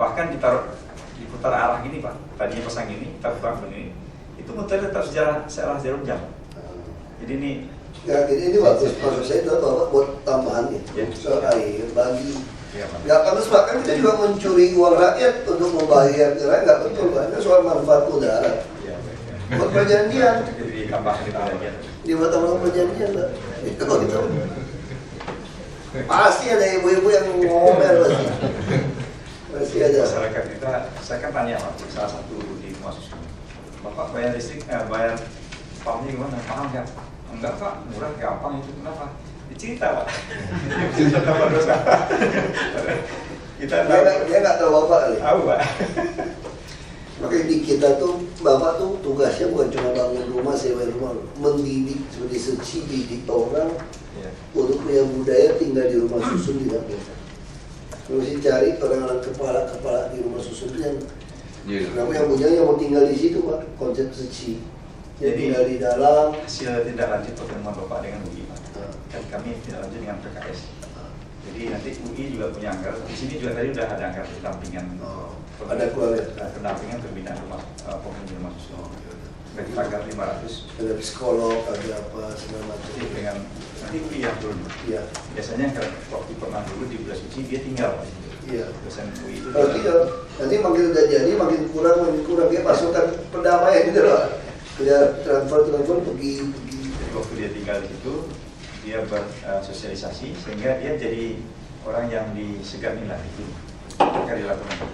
bahkan diputar arah gini Pak, tadinya pasang gini, kita putar begini, itu muternya tetap searah jarum jam. Jadi ini ya, ini bagus. Maksud saya itu Bapak buat tambahan ya, soal air bagi. Nggak pantas Pak, kan kita juga mencuri uang rakyat untuk membayar rakyat, nggak betul Pak, itu soal manfaat udara. Buat perjanjian. Jadi tambahkan di perjanjian. Dibuat tambah perjanjian Pak. Itu gitu. Pasti ada ibu-ibu yang ngomel pasti. Pasti ada. Masyarakat kita, saya kan tanya Pak, salah satu di rumah susun, Bapak bayar listrik, bayar pumpnya gimana? Mahal nggak? Enggak Pak, murah, gampang itu. Kenapa? Cerita Pak. Cerita tambah dosa. Kita Dia nggak tahu Bapak kali. tahu Pak. Makanya di kita tuh Bapak tuh tugasnya bukan cuma bangun rumah, sewa rumah, mendidik seperti seci, didik orang untuk punya budaya tinggal di rumah susun tidak biasa. Mesti cari orang-orang kepala di rumah susun yang yang punya yang mau tinggal di situ Pak, konsep seci. Jadi tinggal di dalam. Hasil tindak lanjut pertemuan Bapak dengan UI Pak. Kan kami tindak lanjut dengan PKS. Jadi nanti UI juga punya anggaran. Di sini juga tadi udah ada anggaran pendampingan. Ada keluarga. Pendampingan pembinaan rumah penghuni rumah susun. Bagi tagar 500. Ada psikolog, ada apa segala macam. Jadi dengan nanti UI yang turun. Iya. Biasanya kalau waktu pernah dulu di bulan suci dia tinggal. Iya. Dosen UI itu. Kalau tidak, nanti makin udah jadi makin kurang dia pasukan perdamaian gitu loh. Dia transfer pergi. Jadi waktu dia tinggal di situ, dia bersosialisasi sehingga dia jadi orang yang disegani lah itu. Maka dilakukan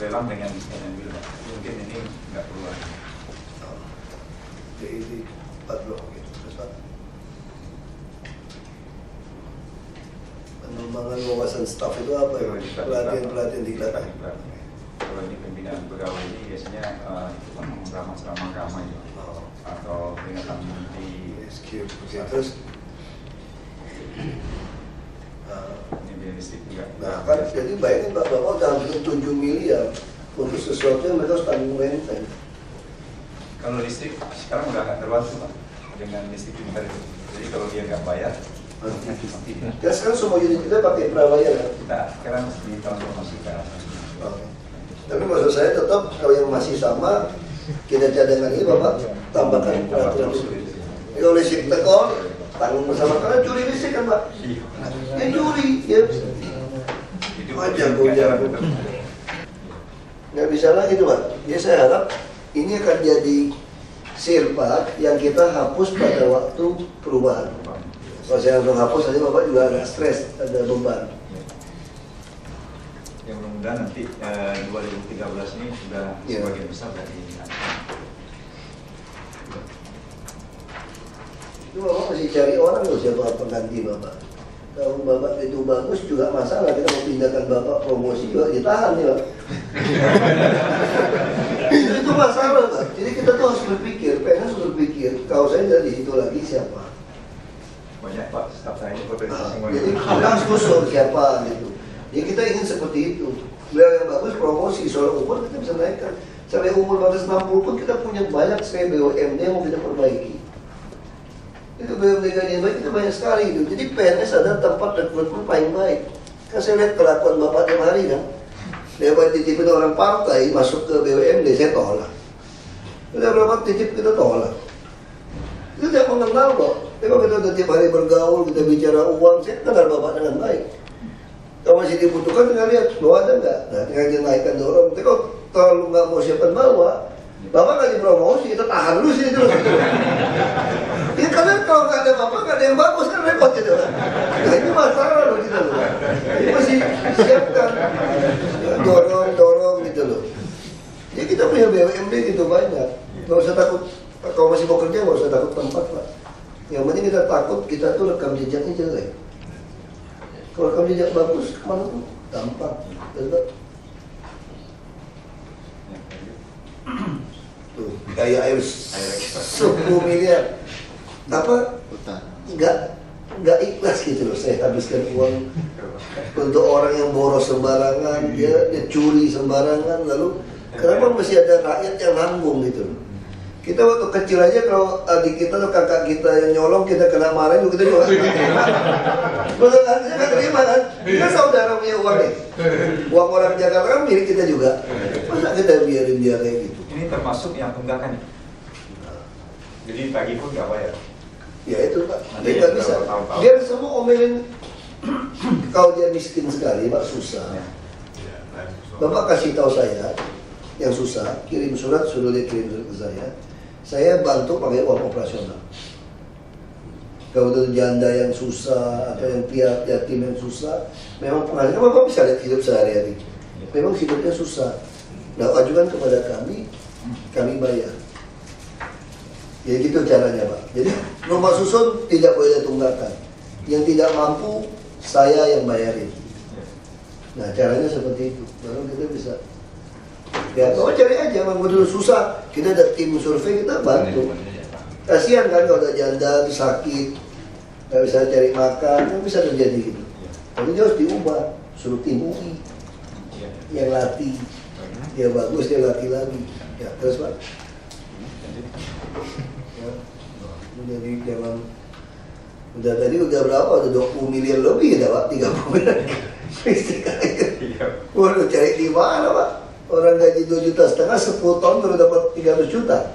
lelang dengan bill. Mungkin ini nggak perlu lagi. Jadi 4 blok gitu. Terus Pak. Pengembangan wawasan staf itu apa ya? Pelatihan di Klaten. Kalau ini pembinaan pegawai ini biasanya itu kan ceramah agama ya, atau peringatan di terus ini biaya listrik juga. nah kan jadi bayangin Pak Bapak udah hampir 7 miliar untuk sesuatu yang mereka harus tanggung renteng. Kalau listrik sekarang udah nggak terbantu Pak dengan listrik pintar itu. Jadi kalau dia nggak bayar mati. Ya sekarang semua unit kita pakai prabayar kan? Nah sekarang ditransformasikan. Tapi maksud saya tetap kalau yang masih sama kita cadangan ini Bapak tambahkan peraturan itu. Kalau listrik tekor tanggung bersama karena curi listrik kan Pak? Ya curi ya. Itu Wajar. Nggak bisa lagi tuh Pak. Ya saya harap ini akan jadi sirpa yang kita hapus pada waktu perubahan. Kalau saya langsung hapus nanti Bapak juga agak stres, ada beban. Ya mudah-mudahan nanti 2013 ini sudah sebagian besar dari itu Bapak masih cari orang loh siapa pengganti Bapak. Kalau Bapak itu bagus juga masalah, kita mau pindahkan Bapak promosi juga ditahan ya Pak. itu masalah Pak. Jadi kita tuh harus berpikir, PNS harus berpikir, kalau saya dari situ lagi siapa? banyak Pak, staf saya ini potensi semua. Jadi kita harus kusur siapa gitu. Jadi kita ingin seperti itu. Beliau yang bagus promosi, soal umur kita bisa naikkan. Sampai umur batas 60 pun kita punya banyak sekali BUMD yang mau kita perbaiki. Itu BUMD yang baik itu banyak sekali itu. Jadi PNS adalah tempat rekrutmen paling baik. Kan saya lihat kelakuan Bapak tiap hari kan. Dia titipin orang partai masuk ke BUMD, saya tolak. Udah berapa titip kita tolak. Itu tidak mengenal kok. Tapi kalau kita udah tiap hari bergaul, kita bicara uang, saya kenal Bapak dengan baik. Kalau masih dibutuhkan, tinggal lihat, lo ada nggak? Nah, tinggal dinaikkan dorong. Tapi kalau terlalu nggak mau siapkan bawa, Bapak nggak dipromosi, kita tahan dulu sih terus. Ya karena kalau nggak ada Bapak, nggak ada yang bagus kan repot gitu. Nah ini masalah loh gitu loh. Ini masih siapkan, dorong gitu loh. Jadi kita punya BUMD gitu banyak. Nggak usah takut, kalau masih mau kerja nggak usah takut tempat Pak. Yang penting kita takut, kita tuh rekam jejaknya jelek. Kalau rekam jejak bagus, kemana tuh? Gampang. Tuh, gaya air 10 miliar. Apa? Nggak ikhlas gitu loh. Saya habiskan uang untuk orang yang boros sembarangan, dia curi sembarangan. Lalu kenapa masih ada rakyat yang nanggung gitu loh? Kita waktu kecil aja kalau adik kita atau kakak kita yang nyolong kita kena marah juga kita juga nggak terima. Betul kan? Kita nggak terima kan? Kita saudara punya uang nih. Uang orang Jakarta kan milik kita juga. Masa kita biarin dia kayak gitu? Ini termasuk yang tunggakan. Jadi pagi pun nggak bayar. Ya itu Pak. Nanti Dia nggak ya, bisa. bertahun-tahun. Dia semua omelin. Kalau dia miskin sekali, Pak susah. Ya. Bapak kasih tahu saya yang susah, kirim surat, suruh dia kirim surat ke saya bantu pakai uang operasional. Kalau itu janda yang susah atau yang piatu yatim yang susah, memang penghasilan Bapak bisa lihat hidup sehari-hari. Memang hidupnya susah. Nah, ajukan kepada kami bayar. Ya gitu caranya Pak. Jadi rumah susun tidak boleh ditunggakan. Yang tidak mampu saya yang bayarin. Nah caranya seperti itu. Baru kita bisa. Ya kau cari aja, memang dulu susah. Kita ada tim survei, kita bantu. Kasihan kan kalau ada janda itu sakit, nggak bisa cari makan, kan bisa terjadi gitu. Tapi dia harus diubah, suruh tim UI yang latih. Dia bagus, dia latih lagi. Ya terus Pak. Ya, jadi jangan. Udah tadi udah berapa? Udah 20 miliar lebih dah Pak, 30 miliar. Waduh cari di mana Pak? Orang gaji 2,5 juta, 10 tahun baru dapat 300 juta.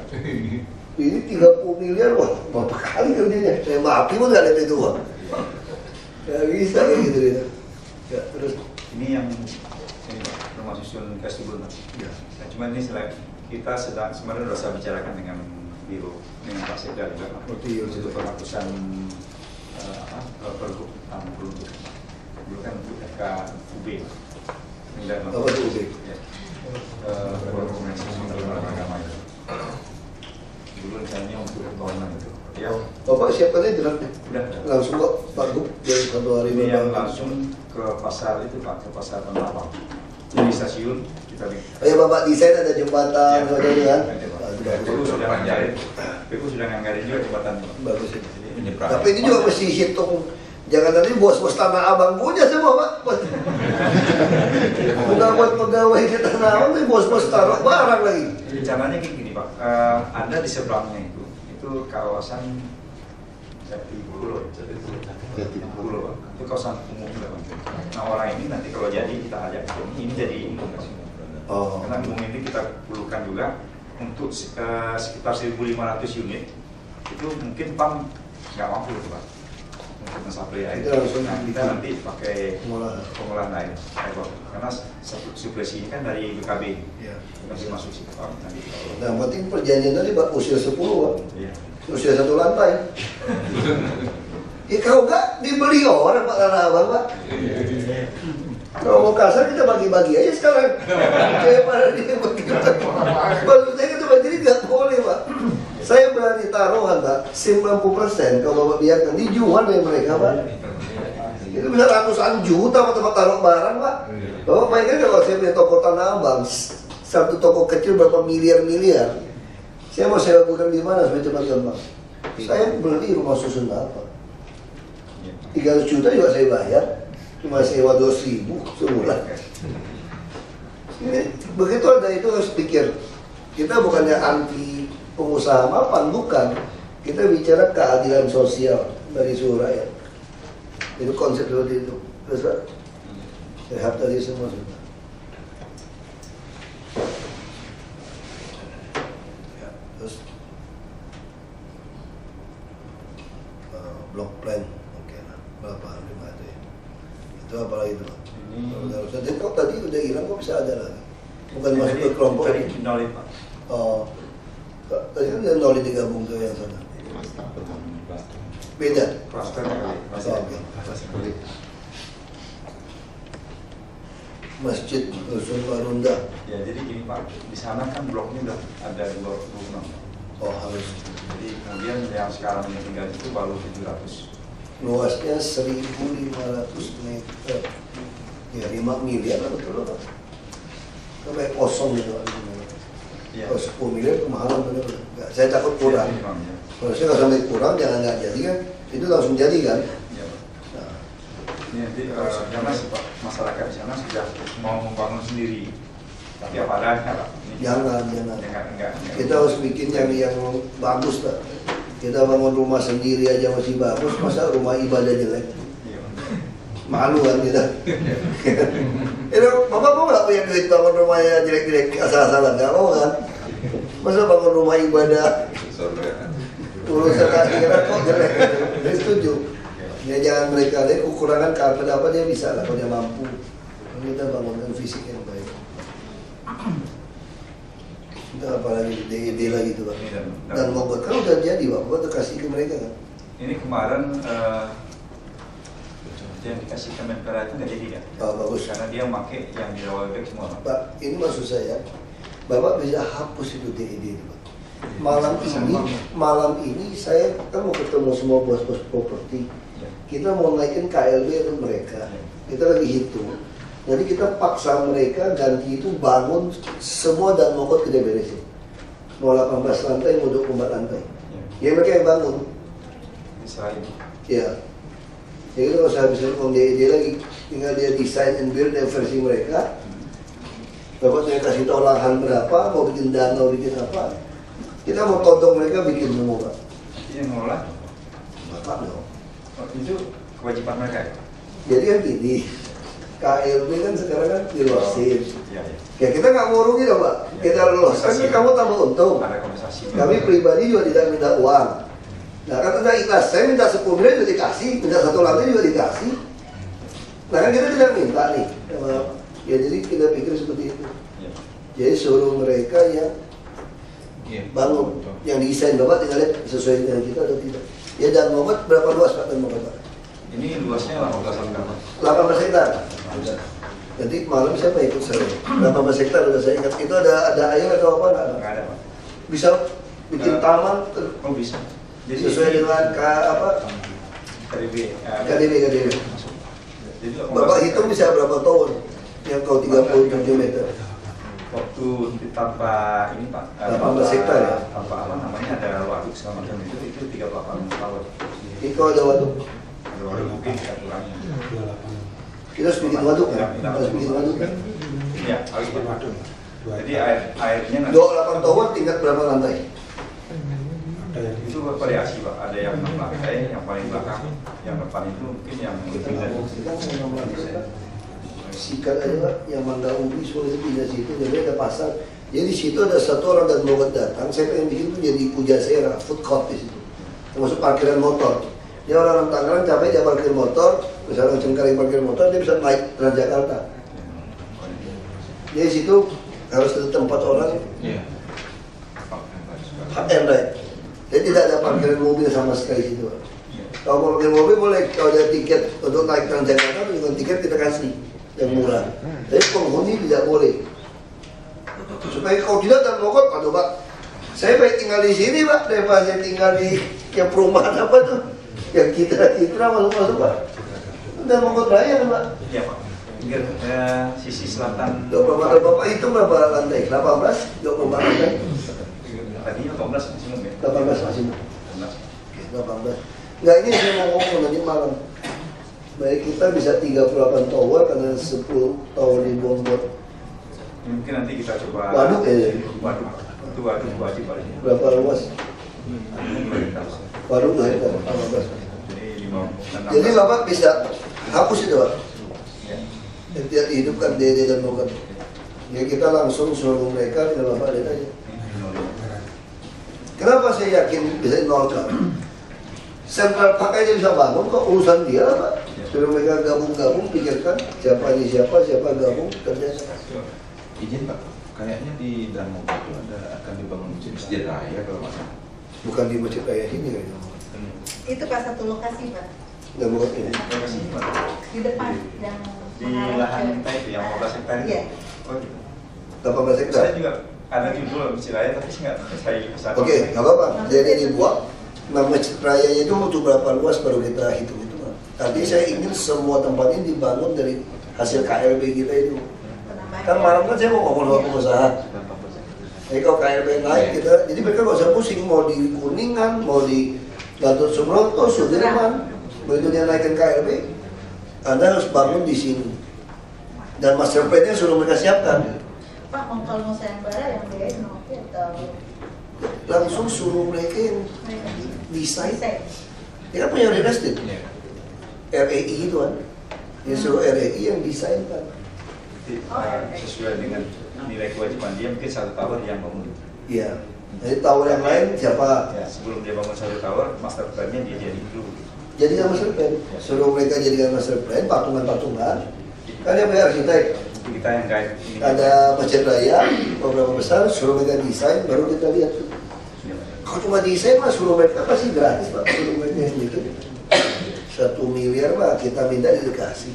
Ini 30 miliar, wah berapa kali kerjanya? Saya maafin pun nggak ada itu uang. Gak bisa kayak gitu dia. Ya, terus Ini yang ini, rumah susun festival. Ya. Nah, cuma ini kita sedang sebenarnya sudah saya bicarakan dengan biro dengan Pak Sekda juga. Itu penghapusan pergub peruntuk. Dulu kan FKUB. apa tuh UB? Ya. Organisasi Lembaga Agama itu. Dulu rencananya untuk tahunan itu. Ya. Bapak siapkan aja draftnya. Udah. Langsung kok Pak Gub dari satu hari Ini yang berapa? langsung ke pasar itu Pak, ke pasar Tanah Abang. Jadi stasiun kita bikin. Ayo Bapak desain ada jembatan, Ya. ada kan? Nanti, Pak. Ah, itu bagus. PU sudah nganggarin, PU sudah nganggarin juga jembatan Pak. Bagus itu. Ini Tapi ini juga mesti hitung. Jangan nanti bos-bos Tanah Abang punya semua Pak. Bukan buat pegawai di Tanah Abang, tapi bos-bos taruh barang lagi. Rencananya kayak gini Pak, Anda di seberangnya itu kawasan Jatipulo, Pak. Itu kawasan umum Pak. Nah orang ini nanti kalau jadi kita ajak ini jadi umum Pak. Oh. Karena umum ini kita perlukan juga untuk sekitar 1.500 unit itu mungkin PAM nggak mampu itu Pak untuk mensuplai air. Nah, kita nanti pakai pengolahan air, karena suplai ini kan dari BKB, Ya. nanti masuk situ Pak. Nanti kalau Nah, penting perjanjian tadi Pak usia 10 Pak. iya. Usia 1 lantai. Ya kalau nggak dibeli orang Pak Tanah Abang Pak. Kalau mau kasar kita bagi-bagi aja sekarang. Daripada dia begitu. Maksud saya itu jadi nggak boleh Pak. Saya berani taruhan Pak, 90% kalau Bapak biarkan dijual dari mereka Pak. Itu bisa ratusan juta Pak tempat taruh barang Pak. Bapak bayangkan kalau saya punya toko Tanah Abang, satu toko kecil berapa miliar-miliar. Saya mau sewa bukan di mana supaya cepat gampang. Saya beli rumah susun apa? 300 juta juga saya bayar. Cuma sewa 2.000 sebulan. Ini begitu ada itu harus pikir. Kita bukannya anti pengusaha mapan, bukan. Kita bicara keadilan sosial dari seluruh rakyat. Itu konsep seperti itu. Terus Pak, sehat tadi semua sudah. Ya, terus block plan, oke lah. Berapa juga ada ya. Itu apa lagi itu Pak? Jadi kok tadi udah hilang kok bisa ada lagi? Bukan masuk ke kelompok tadi ini. nolin Pak. Oh, tadi kan yang nolin digabung ke yang sana. Beda. Cluster kali. Oh, oke. Masjid Dusun Marunda. Ya jadi gini Pak, di sana kan bloknya udah ada 26. Oh harus. Jadi kemudian yang sekarang yang tinggal itu baru 700. Luasnya 1.500 meter. Ya 5 miliar lah betul Pak. Sampai kosong gitu. Iya. Kalau 10 miliar kemahalan bener. Nggak, saya takut kurang. Iya, memang, ya. Kalau saya nggak sampai kurang jangan nggak jadi kan. Itu langsung jadi kan. Iya, Pak. Nah, Ini nanti karena masyarakat di sana sudah mau membangun sendiri Tapi apa adanya Pak. Jangan. Enggak. Kita harus bikin yang bagus lah. Kita bangun rumah sendiri aja masih bagus, masa rumah ibadah jelek? Iya. Malu kan kita. Bapak mau nggak punya duit bangun rumahnya jelek-jelek asal-asalan? Nggak mau kan? Masa bangun rumah ibadah urusan akhirat kok jelek? Saya setuju. Ya jangan mereka lihat kekurangan karpet apa dia bisa lah kalau dia mampu. Kita bangunkan fisik yang baik. Kita apalagi ide lagi tuh Pak. Dan mau buat kan udah jadi Pak, buat kasih ke mereka kan. Ini kemarin yang dikasih Kemenpora itu nggak jadi ya? Bagus. Karena dia pakai yang di rollback semua. Pak, ini maksud saya, Bapak bisa hapus itu DID itu Pak. Malam ini saya kan mau ketemu semua bos-bos properti. Kita mau naikin KLB untuk mereka. Kita lagi hitung. Jadi kita paksa mereka ganti itu bangun semua dan mokot kita beresin. Mau 18 lantai, mau 24 lantai. Ya mereka yang bangun. Israel. Ya. Jadi kalau saya bisa ngomong dia lagi, tinggal dia desain and build yang versi mereka. Bapak saya kasih tahu lahan berapa, mau bikin danau, bikin apa. Kita mau tonton mereka bikin semua Pak. Yang ngelola? Bapak dong. Oh, itu kewajiban mereka ya? Jadi kan gini, KLB kan sekarang kan dilosin. Iya. Ya kita nggak mau rugi dong Pak. Kita lolos, kan kamu tambah untung. Ada kompensasi. Kami pribadi juga tidak minta uang. Nah kan udah ikhlas, saya minta 10 miliar juga dikasih, minta 1 lantai juga dikasih. Nah kan kita tidak minta nih. Ya jadi kita pikir seperti itu. Ya. Jadi suruh mereka yang bangun, yang desain Bapak tinggal lihat sesuai dengan kita atau tidak. Ya dan Muhammad berapa luas Pak dan Muhammad? Ini luasnya 18 hektar. 18 hektar. Jadi malam siapa ikut saya? 18 hektar udah saya ingat. Itu ada air atau apa nggak ada? Nggak ada Pak. Bisa bikin taman Oh bisa. Jadi sesuai dengan KDB. KDB. Jadi Bapak hitung bisa berapa tower yang kau 37 meter? Waktu tanpa ini Pak. 18 hektar ya? Tanpa apa namanya ada waduk segala macam itu 38 tower. Ini kalau ada waduk. Ada waduk mungkin kita kurangi. Kita harus bikin waduk ya? Harus bikin waduk kan? Iya harus bikin waduk. Jadi airnya nanti. 28 tower tingkat berapa lantai? Itu variasi Pak. Ada yang 6 lantai, yang paling belakang, yang depan itu mungkin yang lebih dari. Sikat aja Pak, yang Mangga Ubi semua itu pindah situ, jadi ada pasar. Jadi di situ ada satu orang dan mau datang, saya pengen bikin itu jadi Pujasera, food court di situ. Termasuk parkiran motor. Dia orang Tangerang capek dia parkir motor, misalnya Cengkareng parkir motor, dia bisa naik Transjakarta. Jadi situ harus ada tempat orang hak and right. Jadi tidak ada parkiran mobil sama sekali situ. Kalau mau parkir mobil boleh, kalau ada tiket untuk naik Transjakarta dengan tiket kita kasih yang murah. Tapi penghuni tidak boleh. Supaya kalau tidak dan mogok, aduh Pak, saya baik tinggal di sini Pak, daripada saya tinggal di yang perumahan apa tuh, yang kita masuk Pak. Dan mogok raya kan Pak? Iya Pak. Pinggir sisi selatan. Bapak itu berapa lantai? 18? 24 lantai? Tadinya 18 maksimum ya. 18 maksimum. 18. 18. Enggak, ini saya mau ngomong nanti malam. Baik kita bisa 38 tower karena 10 tower dibuang buat Mungkin nanti kita coba. waduk ya. Waduk. Itu waduk wajib paling. Berapa luas? Waduk 2 hektar. 18. Jadi 5. Jadi Bapak bisa hapus itu Pak. Ya. Dan tidak dihidupkan DD dan Mokat. Ya kita langsung suruh mereka dengan Bapak lihat aja. Kenapa saya yakin bisa nolkan? Central Park aja bisa bangun kok, urusan dia Pak. Suruh mereka gabung-gabung, pikirkan siapa ini siapa gabung kerja. Izin Pak, kayaknya di Danau itu akan dibangun masjid raya kalau nggak salah. Bukan di masjid raya ini kayaknya. Itu Pak satu lokasi Pak. Dan Mokat ini. Di depan yang Di lahan kita itu yang 15 hektar itu. Iya. Oh gitu. 18 hektar. Saya juga ada judul masjid raya tapi saya nggak. Oke, nggak apa-apa. Jadi dibuat. Nah masjid raya itu untuk berapa luas baru kita hitung itu Pak. Tapi saya ingin semua tempat ini dibangun dari hasil KLB kita itu. Kan malam kan saya mau ngomong sama pengusaha. Jadi kalau KLB naik kita, jadi mereka nggak usah pusing mau di Kuningan, mau di Gatot Subroto, Sudirman. Begitu dia naikin KLB, Anda harus bangun di sini. Dan master plan-nya suruh mereka siapkan. Pak, kalau mau sayembara yang biayain Novi atau Langsung suruh mereka yang desain. desain? Dia kan punya real estate. Iya. REI itu kan. Dia suruh REI yang desain kan. Sesuai dengan nilai kewajiban dia mungkin satu tower yang bangun. Iya. Jadi tower yang lain siapa? Ya, sebelum dia bangun satu tower, master plan-nya dia jadi dulu. Jadikan master plan. Suruh mereka jadikan master plan, patungan-patungan. Kan dia punya arsitek. Kita yang guide ini. Ada masjid raya, beberapa besar, suruh mereka desain, baru kita lihat. Kalau cuma desain mah suruh mereka pasti gratis Pak. Suruh mereka yang bikin 1 miliar Pak, kita minta dikasih.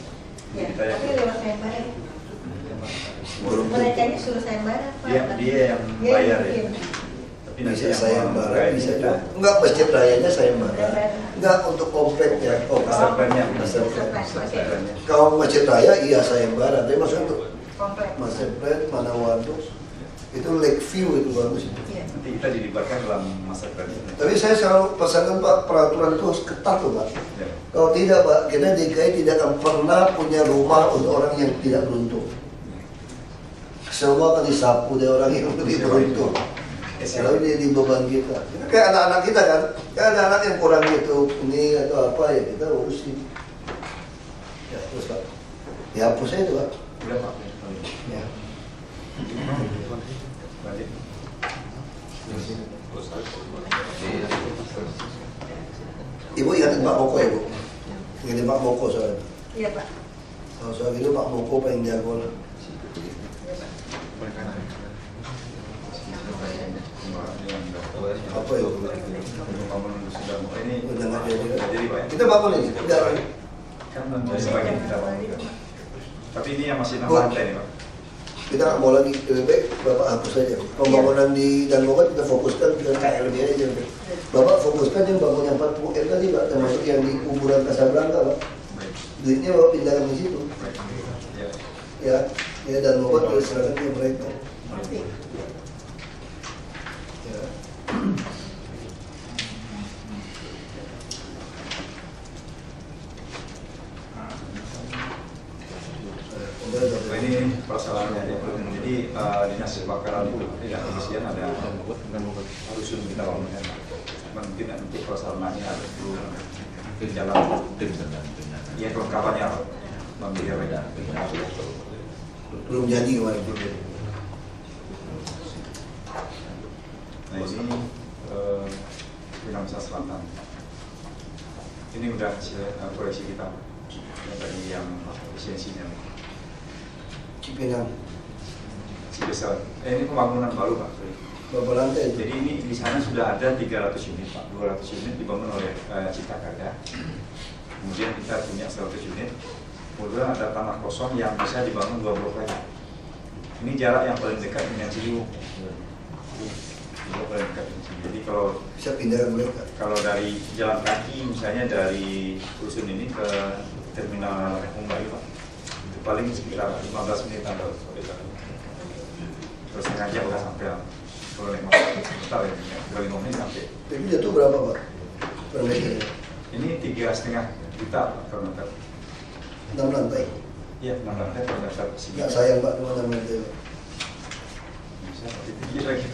Ya, tapi lewat sayembara ya. Belum Mereka ini suruh sayembara Pak. Dia yang Dia bayar ya. bikin. Tapi nanti Bisa yang sayembara, guide bisa kita, juga. Enggak masjid rayanya sayembara. Enggak untuk kompleknya. Oh, master plan-nya. Master plan. Master plan-nya. Kalau masjid raya iya sayembara, tapi maksudnya untuk Komplek. master plan mana waduk itu lake view itu bagus. Iya. Nanti kita dilibatkan dalam master plan-nya. Tapi saya selalu pesankan Pak, peraturan itu harus ketat tuh Pak. Ya. Kalau tidak Pak, kita DKI tidak akan pernah punya rumah untuk orang yang tidak beruntung. Semua akan disapu dari orang yang lebih beruntung. Kalau ini di beban kita. Itu kayak anak-anak kita kan, kayak anak-anak yang kurang gitu, ini atau apa ya kita urusin. Ya terus Pak, dihapus aja tuh Pak. Udah Pak. Ya. Balik. Ibu ingatin Pak Moko ya Bu? Ingatin Pak Moko soalnya. Iya Pak. Kalau soal itu Pak Moko paling jago lah. Apa itu? Ini Udah nggak jadi. nggak jadi Pak. Kita bangun ini. Udah. Kan nanti sebagian kita bangun. Tapi ini yang masih 6 Bu. lantai nih Pak. Kita nggak mau lagi lebih baik Bapak hapus saja. Pembangunan di Danmogot kita fokuskan ke KLB aja. Bapak fokuskan yang bangun yang 40 M tadi Pak, termasuk yang di kuburan Casablanca Pak. Baik. Duitnya Bapak pindahkan di situ. Baik. Ya, Ya. ya Danmogot terus serahkan ke mereka. Nanti. Ya. Udah, udah. Nah, ini permasalahannya ya. Jadi dinas kebakaran itu tidak kebersihan ada rusun kita bangunkan. Cuman mungkin untuk permasalahannya harus belum jalan. Iya kelengkapannya membiayai beda. Belum jadi kemarin. Nah ini Pinang Selatan. Ini udah hasil proyeksi kita yang tadi yang efisiensinya. Cipinang, Sebesar, ini pembangunan baru Pak. berapa lantai itu? Jadi ini di sana sudah ada 300 unit Pak, 200 unit dibangun oleh Cipta Karya. Kemudian kita punya 100 unit. Kemudian ada tanah kosong yang bisa dibangun 2 blok lagi. Ini jarak yang paling dekat dengan Ciliwung. Paling dekat dengan Ciliwung. Jadi Bisa pindahkan mereka. kalau dari jalan kaki misalnya dari rusun ini ke terminal Mumbai Pak, itu paling sekitar 15 menit atau terus setengah jam udah sampai lah. Kalau naik motor sebentar ya, 25 menit sampai. Tapi jatuh berapa Pak? Per meter? Ini 3,5 juta Pak, per meter. 6 lantai. Iya, 6 lantai per meter. Nggak sayang Pak, cuma 6 lantai Pak. Bisa lebih tinggi lagi.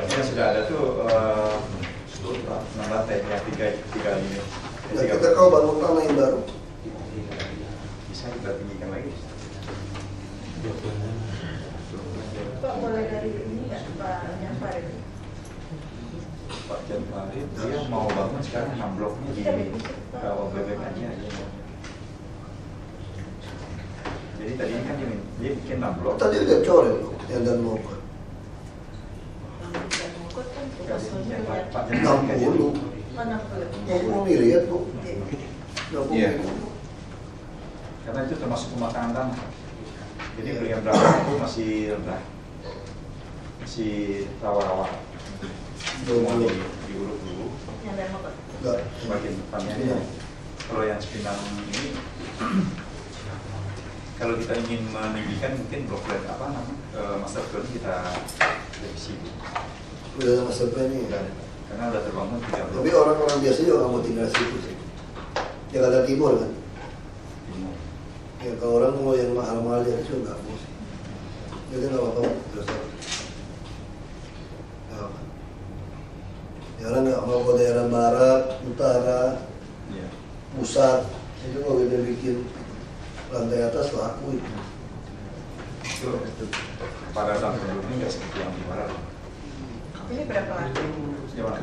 Yang sudah ada tuh 6 lantai, ya 3 unit. Nah, kita kalau bangun tanah yang baru, Bisa kita tinggikan lagi. Pak mulai dari ini nggak Pak Jafar ini? Pak Jan Farid, dia mau bangun sekarang 6 bloknya di Kawah Bebek aja. Jadi tadi kan dia bikin 6 blok. tadi udah coret loh, yang dan mau Pak. Dan Mokot kan Nggak jadi, ya, proposal Pak Jan Farid nggak jadi. 60. mana belum? 60 miliar Bu. 60 Iya. miliar. Karena itu termasuk pematangan tanah. Jadi beliau belakang itu masih rendah, masih rawa-rawa. Semua diuruk dulu. Yang dan Mokot. Enggak. Bagian depannya ya. Kalau yang Cipinang ini, kalau kita ingin meninggikan mungkin blok plan apa namanya master plan kita revisi. Udah ada master plan ini. Karena udah terbangun 3 blok. Tapi orang-orang biasa juga nggak mau tinggal situ sih. Jakarta Timur kan. Timur. Ya kalau orang mau yang mahal-mahal ya juga nggak mau sih. Jadi nggak apa-apa. Terus apa? Ya orang nggak mau ke daerah barat, utara, Iya. pusat. Itu kalau kita bikin lantai atas laku itu. Itu pada tahun sebelumnya nggak seperti yang di barat. Ini berapa lantai? Di mana?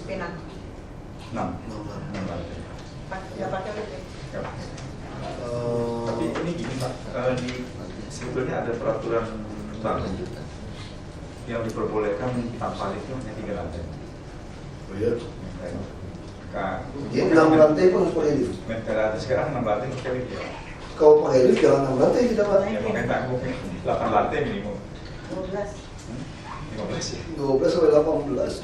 Pinang. 6. Nomor. 6 lantai. Nggak pakai lift. Ya. Tapi ini gini Pak, sebetulnya ada peraturan baru yang diperbolehkan tanpa lift itu hanya 3 lantai. Oh iya. Jadi 6 Jadi lantai pun harus pakai lift. sekarang 6 lantai pakai lift ya. Kalau pakai lift jangan 6 lantai kita pak. Ya makanya tanggung 8 lantai minimum. 12. 15 ya. 12 sampai 18.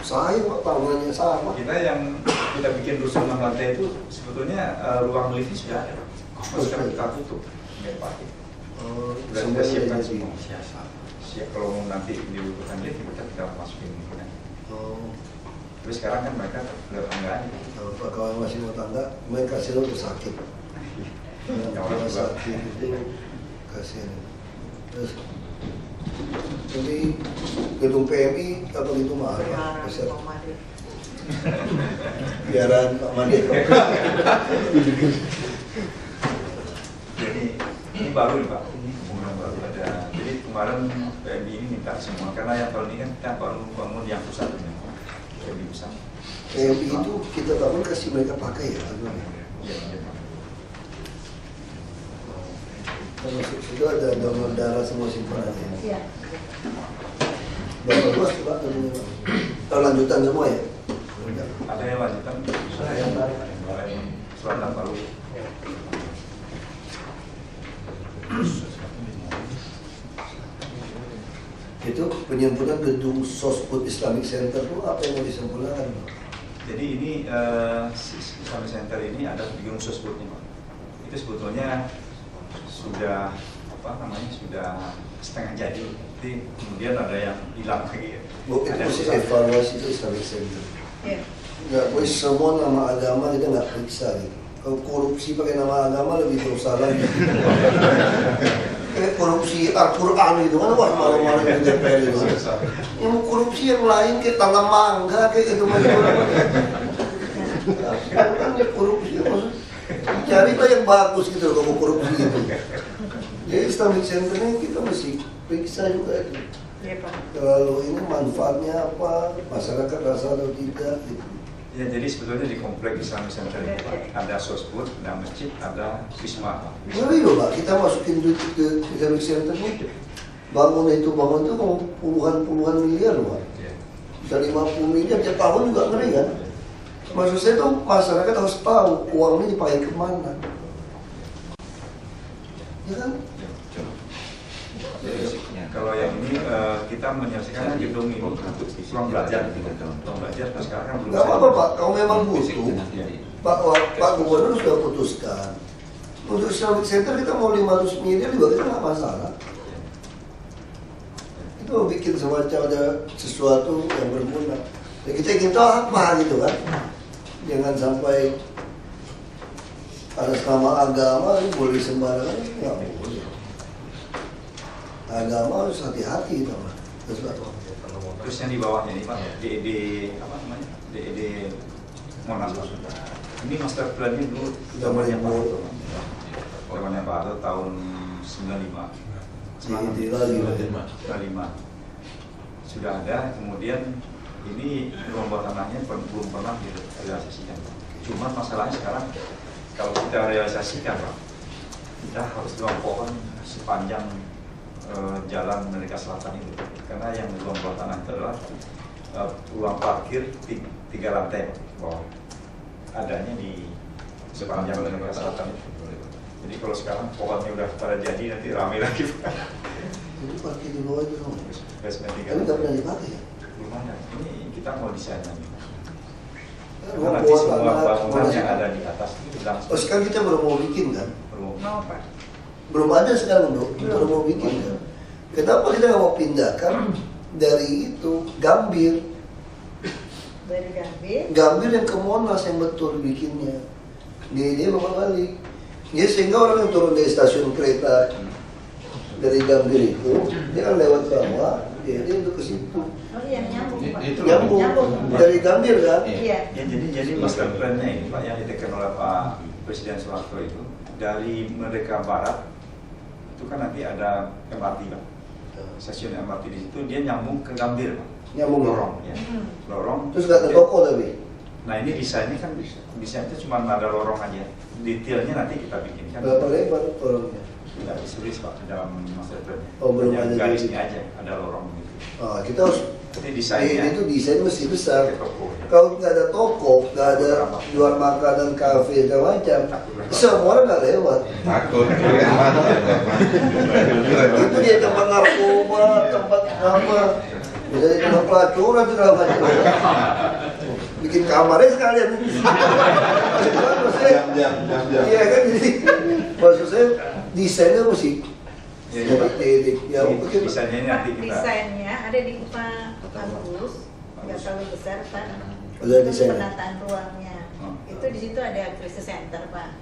Sayang pak bangunannya sama. Kita yang kita bikin rusun 6 lantai itu sebetulnya ruang liftnya sudah ada. Cuma sekarang kita tutup, nggak pakai. Sudah kita siapkan semua. Siap kalau mau nanti dibutuhkan lift kita tinggal masukin mungkin. Tapi sekarang kan mereka nggak tanggaan. Kalau pak kawan masih mau tangga, main kasih lo sakit. Kalau sakit itu kasihan. Terus jadi gedung PMI apa gitu mahal pak? Besar. Biaran Pak Mandi. Jadi ini baru nih Pak, ini pembangunan baru ada. Jadi kemarin PMI ini minta semua karena yang tahun ini kan kita baru bangun yang pusat ini, PMI pusat. PMI itu kita bangun kasih mereka pakai ya? Iya, iya Pak. Termasuk situ ada donor darah semua simpanannya. Iya. Berapa luas tuh Pak? Kalau lanjutan semua ya? Ada yang lanjutan, ada yang selatan Palu. Itu penyempurnaan gedung Sosbud Islamic Center itu apa yang mau disempurnakan? Jadi ini Islamic Center ini ada di Gunung Sosbudnya Pak. Itu sebetulnya sudah apa namanya sudah setengah jadi. Jadi kemudian ada yang hilang lagi. Bu, itu Ada mesti pusat. evaluasi itu Islamic Center. Iya. Nggak boleh semua nama agama kita nggak periksa gitu. Kalau korupsi pakai nama agama lebih dosa lagi. Kayak korupsi Al-Quran gitu kan, wah malu-malu di DPR itu. Yang korupsi yang lain kayak tanam mangga kayak gitu macam kan korupsi maksud. Carilah yang bagus gitu kalau mau korupsi gitu. Jadi Islamic Center ini kita mesti periksa juga itu. Iya Pak. Kalau ini manfaatnya apa, masyarakat rasa atau tidak gitu. Ya jadi sebetulnya di komplek Islamic Center itu Pak, ada Sosbud, ada masjid, ada wisma. Ngeri loh Pak, kita masukin duit ke Islamic Center ini bangun itu mau puluhan miliar loh Pak. Ya. Bisa 50 miliar tiap tahun juga ngeri kan. Maksud saya tuh masyarakat harus tahu uang ini dipakai kemana. Ya kan? Jadi, kalau yang ini kita menyelesaikan gedung ini ruang belajar, ruang belajar sekarang kan belum. Gak apa-apa Pak, kalau memang butuh, Pak Gubernur sudah putuskan. Untuk Islamic Center kita mau 500 miliar juga kita nggak masalah. Itu mau bikin semacam ada sesuatu yang berguna. Ya kita ingin tahu apa gitu kan. Jangan sampai atas nama agama ini boleh sembarangan, nggak boleh. Agama harus hati-hati gitu Pak. Terus yang di bawahnya ini Pak, DED apa namanya? DED Monas Pak. Ini master plan-nya dulu zamannya Pak Harto. Zamannya Pak Harto tahun 95. DED lagi. 95. Sudah ada, kemudian ini ruang bawah tanahnya belum pernah direalisasikan. Cuma masalahnya sekarang kalau kita realisasikan Pak, kita harus ruang pohon sepanjang jalan Merdeka Selatan itu, karena yang di ruang bawah tanah itu adalah ruang parkir 3 lantai bawah, adanya di sepanjang Merdeka Selatan itu. Jadi kalau sekarang pohonnya udah pada jadi nanti ramai lagi Pak. Itu parkir di bawah itu dong. Basement 3 Tapi nggak pernah dipakai ya. belum ada. Ini kita mau desain lagi. Karena Ruang nanti bawah semua tanah, bangunan yang mana- ada di atas itu langsung Oh sekarang kita baru mau bikin kan? perlu. Mau Pak. Belum ada sekarang dong, kita baru mau bikin kan? Kenapa kita nggak mau pindahkan dari itu Gambir? Dari Gambir. Gambir yang ke Monas yang betul bikinnya. Dia bawa balik. Ya sehingga orang yang turun dari stasiun kereta dari Gambir itu, dia kan lewat bawah, dia untuk ke situ. Oh iya, nyambung Pak. Itu Nyambung dari Gambir kan? Iya. Ya, jadi master plan-nya ini Pak yang ditekan oleh Pak Presiden Soeharto itu dari Merdeka Barat itu kan nanti ada MRT Pak, stasiun MRT di situ dia nyambung ke Gambir Pak, Nyambung ya? lorong ya, lorong. Terus nggak ada toko tapi? Nah ini desainnya kan desain itu cuma ada lorong aja, detailnya nanti kita bikin kan. Berapa lebar lorongnya? Tidak ditulis Pak di dalam master plan-nya. Oh, belum Hanya ada garisnya di- aja, ada lorong gitu. Kita harus Jadi desainnya itu desain mesti besar. pakai toko, ya. Kalau nggak ada toko, nggak ada jual makanan, kafe segala macam, semua orang nggak lewat. takut kan mana Itu dia tempat narkoba, tempat apa, bisa di tempat pelacuran segala macam. Bikin kamarnya sekalian. Maksudnya, jam iya kan jadi maksud saya desainnya mesti Ya, ya, Pak. ya mungkin Desainnya ini nanti kita. Desainnya ada di Pak Agus, nggak terlalu besar Pak. Ada Itu desain. penataan ruangnya. Itu di situ ada crisis center Pak.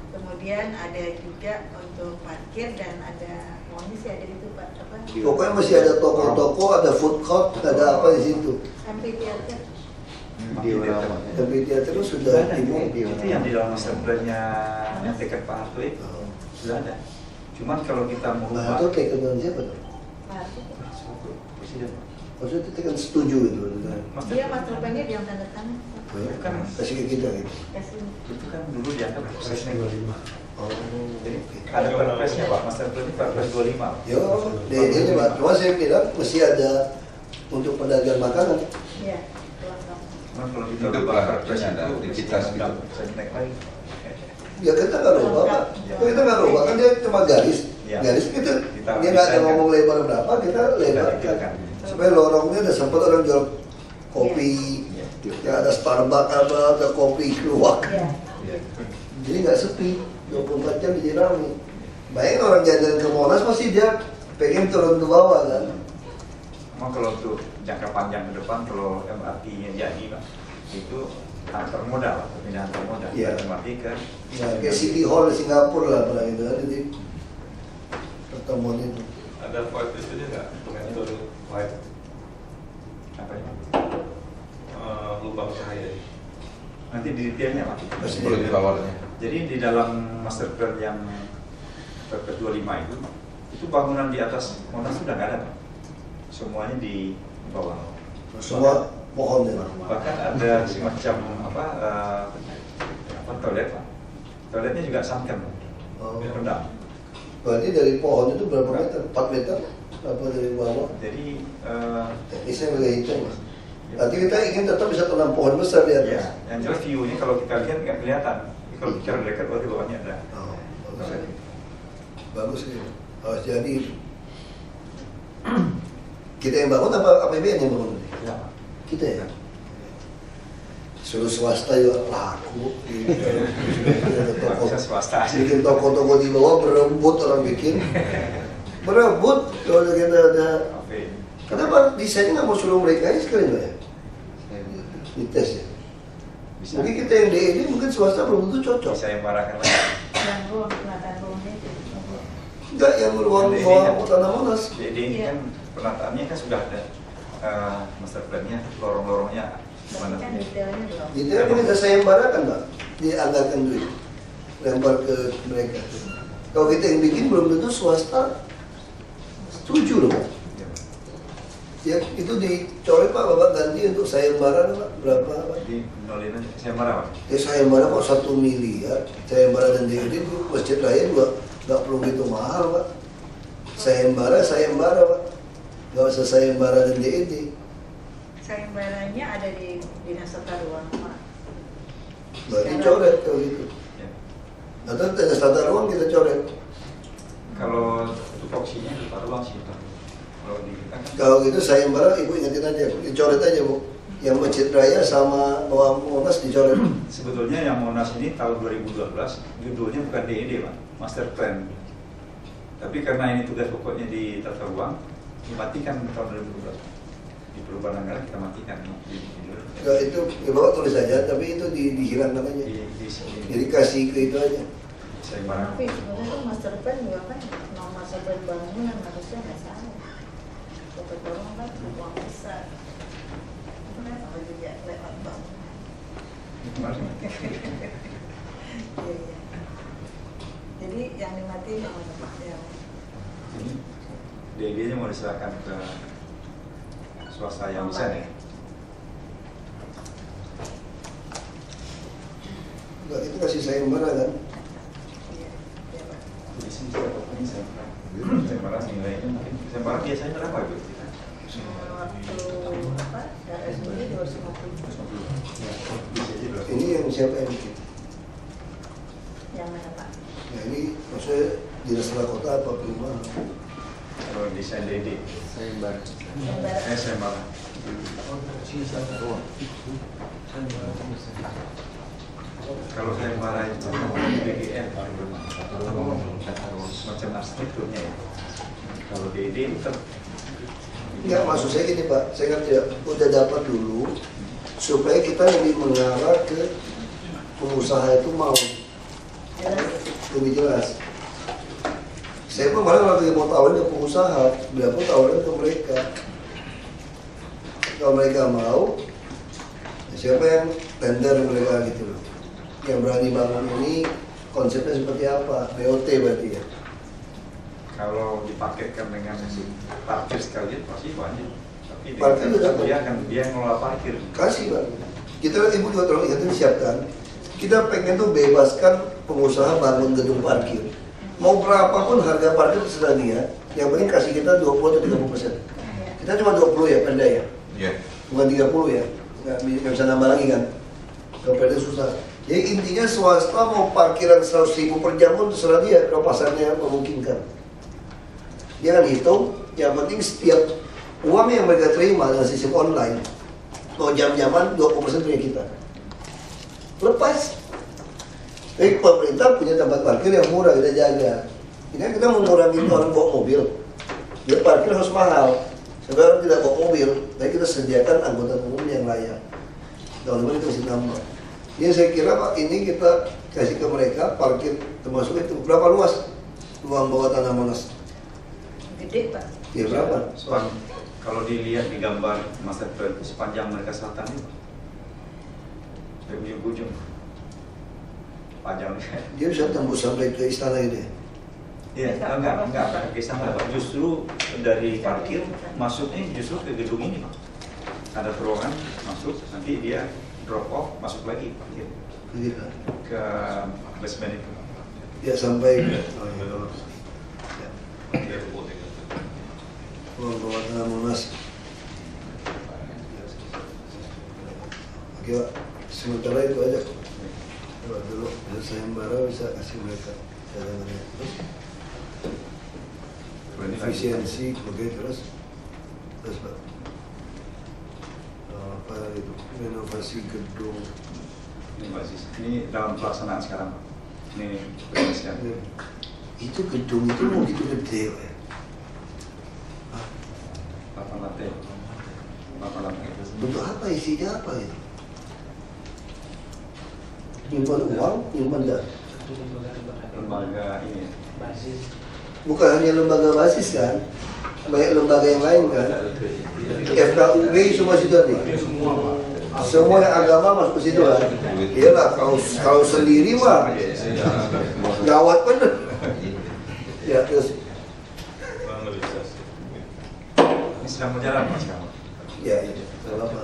Kemudian ada juga untuk parkir dan ada maunya sih ada itu Pak apa? pokoknya masih ada toko-toko, ada food court, ada apa di situ. Amphitheater. Tapi dia terus sudah dimulai. Itu yang di dalam master plan-nya yang dekat Pak Harto itu sudah ada. Cuman kalau kita mau Nah, itu kayak kenal siapa tuh? Pak Harto. Presiden. Maksudnya kita kan setuju gitu. Dia master plan-nya yang tanda tangan. Itu kan Kasih ke kita gitu. Kasih. itu kan dulu dianggap presiden. Oh, Jadi ada perpresnya Pak, master plan ini perpres 25. yo, ini Pak. Cuma saya bilang mesti ada untuk pedagang makanan. Iya. Ruang tamu. Cuman kalau kita Itu ubah Pak, perpres ada itu aktivitas bisa gitu. bisa naik lagi. Ya kita nggak rubah Pak. Kita nggak rubah kan dia cuma garis. Ya. Garis kita Kita dia nggak ada desain, ngomong lebar berapa, kita lebarkan. detailkan. Supaya lorongnya ada sempat orang jual kopi, ya ada Starbucks, ada kopi keluar. Iya. Jadi nggak sepi, 24 jam jadi ramai. Bayangin orang jalan ke Monas pasti dia pengen turun ke bawah kan. Memang kalau untuk jangka panjang ke depan kalau MRT-nya jadi Pak, itu antar moda Pak, pemindahan antar moda. Iya. MRT ke Ya, kayak City Hall di Singapura lah pernah itu kan, jadi pertemuan itu. Ada void itu dia nggak? Mengatur void apa ya? lubang cahaya. Nanti di detailnya Pak. Pasti perlu di powernya. Jadi di dalam master plan yang perpres 25 itu bangunan di atas Monas sudah nggak ada Pak. Semuanya di bawah. Semua pohon ya. Bahkan ada semacam apa toilet Pak. Toiletnya juga sunken Pak. Oh. Rendah. Berarti dari pohon itu berapa meter? 4 meter? Apa dari bawah? Jadi Teknisnya nggak hitung. Berarti kita ingin tetap bisa tanam pohon besar di atas. ya, yang jelas view-nya kalau kita lihat nggak kelihatan. Kalau bicara dekat berarti bawahnya ada. Oh, bagus. Bagus ya. Harus jadi kita yang bangun apa APBN yang bangun? Ya, Pak. Kita ya. Suruh swasta juga laku. Ada toko, Bisa swasta aja. bikin toko-toko di bawah berebut orang bikin. Berebut kalau kita ada. Oke. Kenapa desainnya nggak mau suruh mereka aja sekali nggak ya? Dites ya. Bisa. Mungkin kita yang DE ini mungkin swasta belum tentu cocok. Bisa yang marahkan lagi. Yang ruang penataan ruangnya itu. Enggak yang ruang DE bawah kan- tanah Monas. Jadi ini kan penataannya kan sudah ada master plan-nya, lorong-lorongnya Tapi mana. kan detailnya belum. Jadi ini kita sayembara kan Mbak, dianggarkan duit, lempar ke mereka. Kalau kita yang bikin belum tentu swasta setuju loh Pak. Ya, Pak. Ya itu dicoret Pak, Bapak ganti untuk sayembara Pak, berapa Pak? Jadi nolin aja. Saya marah Pak. Ya sayembara kok 1 miliar, sayembara dan DED itu masjid raya juga nggak perlu gitu mahal Pak. Sayembara Pak, nggak usah sayembara dan DED. Sayembaranya ada di Dinas Tata Ruang Pak. Berarti coret kalau gitu. Ya. Atau Dinas Tata Ruang kita coret. Kalau tupoksinya di ruang sih Pak. Kalau di kita kan Kalau gitu sayembara ibu ingetin aja, dicoret aja Bu. Yang masjid raya sama bawah Monas dicoret. sebetulnya yang Monas ini tahun 2012 judulnya bukan DED Pak, master plan. Tapi karena ini tugas pokoknya di tata ruang, dimatikan tahun 2012. Di perubahan anggaran kita matikan di Kalau itu ya Bapak tulis aja, tapi itu dihilangkan aja. sini. Jadi kasih ke itu aja. Saya marah. Tapi sebenarnya tuh master plan juga kan nomor bangunan harusnya nggak salah. Dapat dorong kan uang besar. Itu kan sama juga lewat bangunan. Iya, iya. Jadi yang dimatiin yang mana Pak? Ini DG-nya mau diserahkan ke swasta yang bisa nih. Enggak, itu kasih sayembara kan? Iya, iya Pak. Di sini sayembara nilainya mungkin sayembara biasanya berapa Bu? Waktu apa? RSUD 250. Ini yang siapa yang bikin? Yang mana Pak? Nah ini maksudnya dinas tata kota apa perumahan? Kalau desain DD, Sayembara. sayembara. Kalau sayembara itu BGN macam arsitekturnya ya. Kalau DD tetap Enggak, maksud saya gini Pak, saya kan tidak udah dapat dulu supaya kita lebih mengarah ke pengusaha itu mau lebih jelas. Saya pun malah lagi mau tawarin ke pengusaha, dia pun tawarin ke mereka. Kalau mereka mau, siapa yang tender mereka gitu loh. Yang berani bangun ini konsepnya seperti apa? BOT berarti ya. kalau dipaketkan dengan parkir sekalian pasti banyak. Tapi Parkir juga dia ngelola parkir. Kasih Pak. Kita lihat Ibu juga tolong ingat siapkan. Kita pengen tuh bebaskan pengusaha bangun gedung parkir. Mau berapapun harga parkir terserah dia. Yang penting kasih kita 20 atau 30%. Kita cuma 20 ya perda ya. Iya. Bukan 30 ya. Nggak bisa nambah lagi kan. Kalau perda susah. Jadi intinya swasta mau parkiran 100.000 per jam pun terserah dia kalau pasarnya memungkinkan. Dia kan hitung, yang penting setiap uang yang mereka terima dengan sistem online, mau jam-jaman 20% punya kita. Lepas. Jadi pemerintah punya tempat parkir yang murah, kita jaga. Ini kan kita mengurangi orang bawa mobil. Dia parkir harus mahal. Sebenarnya tidak bawa mobil, tapi kita sediakan angkutan umum yang layak. Tahun depan kita kasih nambah. Jadi saya kira Pak, ini kita kasih ke mereka parkir termasuk itu. Berapa luas ruang bawah tanah Monas? Gede Pak. Ya berapa? Kalau dilihat di gambar master plan itu sepanjang mereka selatan itu dari ujung panjang. Dia bisa tembus sampai ke istana ini. Iya, enggak ke sana Pak. Justru dari parkir masuknya justru ke gedung ini Pak. Ada terowongan masuk, nanti dia drop off masuk lagi parkir Gitu. ke basement itu. Ya sampai Dia rumput ya. ruang bawah tanah Monas. Oke Pak, sementara itu aja. Coba dulu, biar sayembara bisa kasih mereka cadangannya. Terus efisiensi, oke terus Pak. Apa itu? Renovasi gedung. Ini basis. Ini dalam pelaksanaan sekarang Pak. Ini penelitian. Itu gedung itu mau gitu gede Pak. 8 lantai. Bentuk apa isinya apa itu? Nyimpan uang, nyimpan dana. Lembaga ini. Bukan hanya lembaga basis kan, banyak lembaga yang lain kan. FKUB semua situ nih. Semua yang agama masuk ke situ kan. Iyalah kalau sendiri mah gawat bener. Ya terus. Ini sedang berjalan Mas sekarang. Ya, tidak apa.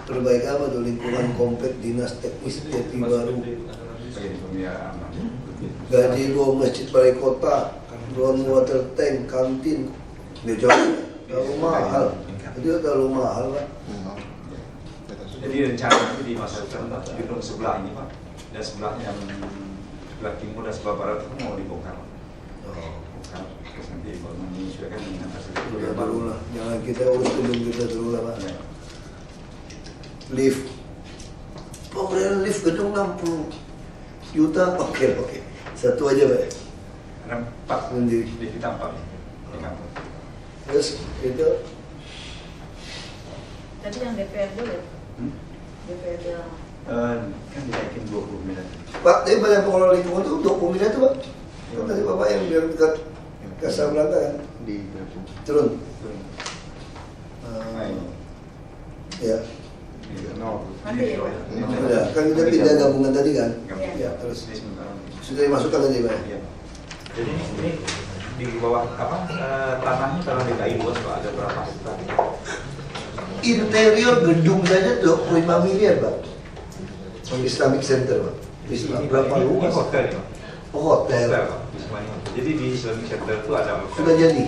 Terbaik apa tuh lingkungan komplek dinas teknis Jati Baru. Bagi pemeliharaan. Gaji gua masjid balai kota, ground water tank, kantin, meja terlalu mahal. Itu terlalu mahal Pak. Jadi rencana nanti di masa depan gedung sebelah ini Pak, dan sebelahnya yang sebelah timur dan sebelah barat itu mau dibongkar. Bongkar terus nanti baru menyesuaikan dengan arsitektur Ya yang baru. dulu lah, jangan kita urus gedung kita dulu lah Pak. Ya. Lift, pemberian lift gedung 60 juta, oke. Satu aja Pak. Ada 4 Sendiri. di kita 4 di kantor. Terus itu Tadi yang DPRD ya? DPRD Kan dinaikin 20 miliar. Pak, tapi banyak pengelola lingkungan itu 20 miliar itu Pak. Kan tadi Bapak yang bilang dekat Casablanca kan? Di Turun. Nah, ini. Ya. no. Nanti ya, Pak. Sudah. Kan kita pindah gabungan tadi kan? Gabungan. Ya, terus Ini sementara. sudah dimasukkan tadi Pak? Iya. Jadi ini di bawah apa tanahnya kalau DKI luas Pak, ada berapa hektar? Interior gedung saja 25 miliar Pak. Islamic Center Pak. Islam berapa Ini luas? hotel ya Pak? Oh, hotel. Pak. Wisma ini. Jadi di Islamic Center itu ada hotel. Sudah jadi.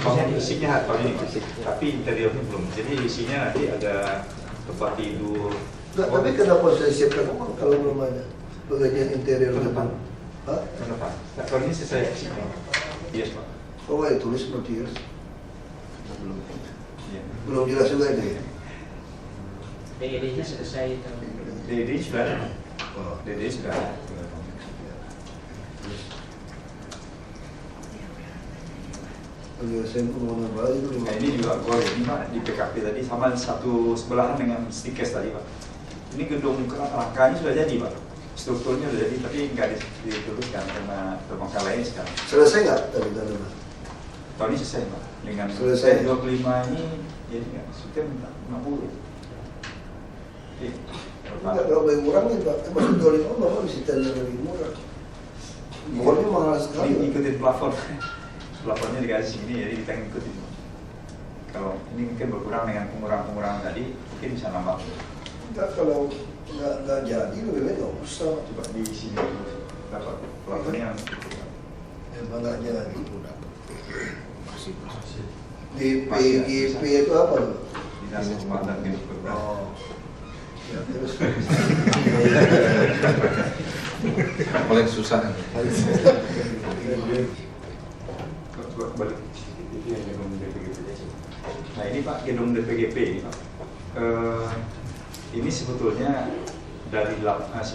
Maksudnya isinya kalau ini fisik, tapi interiornya belum. Jadi isinya nanti ada tempat tidur. Enggak, tapi kenapa saya siapkan uang kalau belum ada pengajian interior Ke gedung? depan. Hah? Kenapa? Nah, kalau ini selesai fisiknya. Yes Pak. Oh, ya tulis seperti itu. Belum. Iya. Belum jelas juga itu ya. DD-nya selesai itu. DD sudah ada. Oh. DD sudah ada. Kalau saya mau nambah itu Nah ini juga gol ini Pak di PKP tadi sama satu sebelahan dengan Stikes tadi Pak. Ini gedung rangkanya sudah jadi Pak. Strukturnya sudah jadi tapi nggak diteruskan karena terbengkalai sekarang. selesai nggak tadi tadi Pak? Tahun ini selesai Pak. Dengan Selesai. 25 ini jadi nggak? Sudah 60. Oke. Enggak boleh ngurangin Pak. Maksud 25 Bapak bisa tanya lebih murah. Pokoknya mahal sekali. Ini ikutin plafon. Plafonnya dikasih sini jadi kita ngikutin. Kalau ini mungkin berkurang dengan pengurangan tadi mungkin bisa nambah. Enggak, kalau nggak jadi lebih baik nggak usah. Coba di sini dapat plafonnya. Emang nggak jadi. Di PGP itu apa tuh? Dinas Rumah dan Gedung Perumahan. Oh. Ya, terus. Paling susah. Coba balik. Ini yang gedung DPGP. Nah ini Pak gedung DPGP ini Pak. Ini sebetulnya dari 9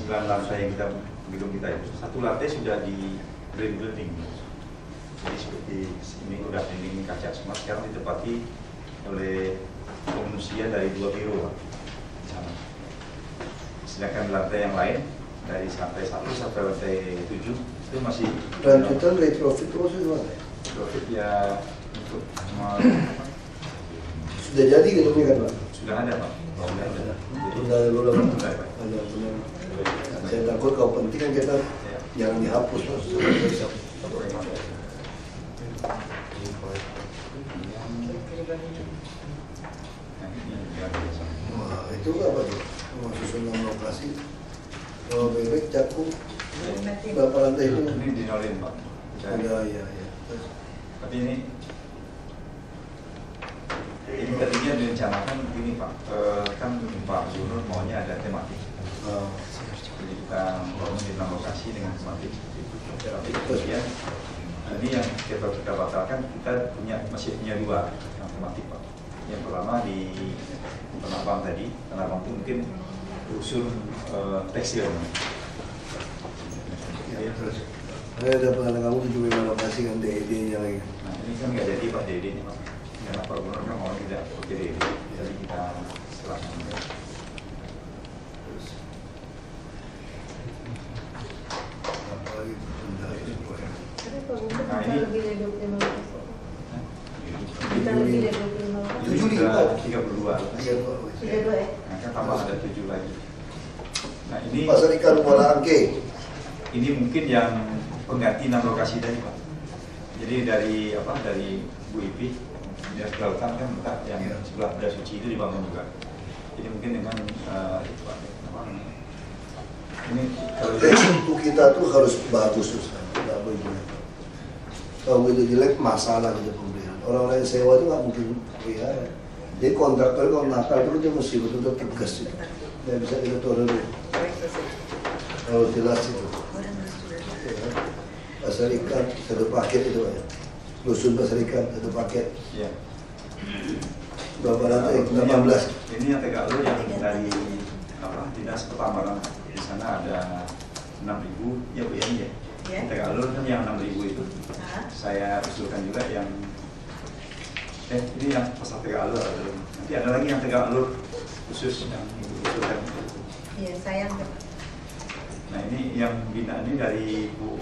lantai yang kita gedung kita itu satu lantai sudah di building. Jadi seperti ini udah dinding kaca semua sekarang ditempati oleh pengungsian dari 2 biro Pak. Di sana. Sedangkan lantai yang lain dari lantai 1 sampai lantai 7 itu masih Lanjutan retrofit terus itu mana? profit ya untuk Sudah jadi gedungnya kan Pak? sudah ada Pak. Sudah ada. Tunda dulu lah Pak. Sudah, Pak. Ada benar. Saya takut kalau penting kan kita Ya. jangan dihapus Pak. Nah, ini yang biasa. Wah, itu apa tuh? Mau susunan lokasi. Kalau bebek cakung berapa lantai itu? Ini dinolin Pak. Ada ya ya. Tapi ini tadinya direncanakan begini Pak, kan Pak Gubernur maunya ada tematik. Oh. Jadi kita bangun di 6 lokasi dengan tematik. Tapi kemudian ini yang kita batalkan, kita masih punya 2 yang tematik Pak. Yang pertama di Tanah Abang tadi, Tanah Abang itu mungkin usul tekstil. Ya, terus. Saya ada pengalaman kamu 75 lokasi kan DED-nya lagi. Nah ini kan nggak jadi Pak DD nih Pak. Karena Pak Gubernur kan mau tidak pakai DD. Jadi kita setelah Terus. Apa lagi? Tunda itu semua ya. Tapi Pak Gubernur Nah, kita ini- lebih dari 25 lokasi. Kita lebih dari 25 lokasi. Ini sudah 32. Iya, Pak. Sudah 2 ya? Nah kan tambah ada 7 lagi. Nah ini Pasar ikan Muara Angke. ini mungkin yang pengganti 6 lokasi tadi Pak. Jadi dari apa dari Bu Ipi Dinas Kelautan kan minta yang sebelah Beda Suci itu dibangun juga. Jadi mungkin dengan itu Pak. Ini kalau Untuk kita tuh harus bagus susah. Nggak boleh jelek. Kalau itu jelek masalah gitu pembelian. Orang lain sewa itu nggak mungkin pelihara. Jadi kontraktor kalau nakal itu dia mesti betul-betul tegas itu. Nggak bisa kita tolerir. Kalau jelas itu. Ya. Pasar ikan satu paket itu ya. Dusun pasar ikan satu paket. ya. Berapa lantai? 18. Ini yang Tegak Alur yang dari apa Dinas Pertambangan. Di sana ada 6.000 ya Bu ya. Ya. Tegak Alur kan yang 6.000 itu. Hah? Saya usulkan juga yang ini yang pasar Tegak Alur ada. Nanti ada lagi yang Tegak Alur khusus yang diusulkan. Iya, sayang Pak. Nah ini yang bina ini dari Bu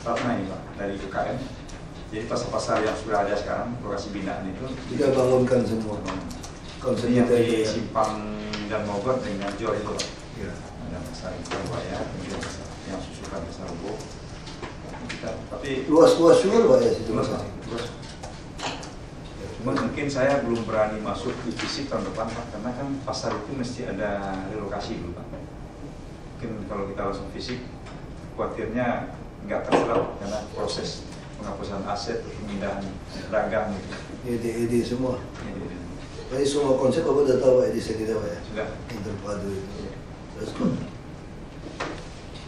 Ratna ini Pak, dari UKM. Jadi pasar-pasar yang sudah ada sekarang, lokasi binaan itu Kita bangunkan semua. Konsep ini yang kita di itu. Simpang dan Bogor dengan Jor itu Pak. Ya. Ada pasar Surabaya, kemudian pasar yang susukan pasar Rebo. Tapi Luas-luas juga Pak ya situ. luas, Pak. Luas. Cuma mungkin saya belum berani masuk di fisik tahun depan Pak, karena kan pasar itu mesti ada relokasi dulu Pak. Mungkin kalau kita langsung fisik, khawatirnya nggak terserap karena proses penghapusan aset, pemindahan dagang gitu. Ide-ide semua. Ini Jadi semua konsep Bapak udah tahu Pak di sini Pak ya. sudah. Interpadu itu. Terus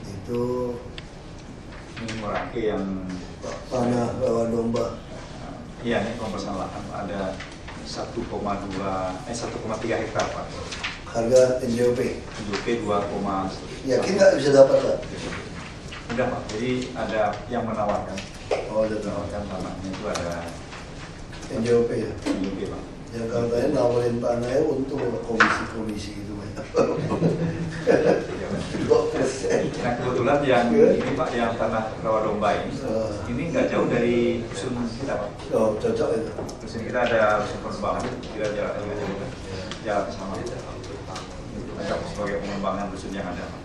itu Ini Merake yang tanah rawa domba. iya ini pembebasan lahan Pak. Ada 1,3 hektar Pak. Harga NJOP. NJP 2,1. Yakin nggak bisa dapat Pak? Udah Pak, jadi ada yang menawarkan. Oh udah tahu. Menawarkan tanahnya itu ada NJOP ya. NJP Pak. Ya katanya nawarin tanahnya untuk komisi-komisi itu banyak. 2%. Nah kebetulan yang ini Pak, yang tanah rawa domba ini nggak jauh dari dusun kita Pak. Oh cocok itu. Dusun kita ada dusun pengembangan, kira jalan nggak jauh kan? Jalan ke sana. Anggap sebagai pengembangan dusun yang ada Pak.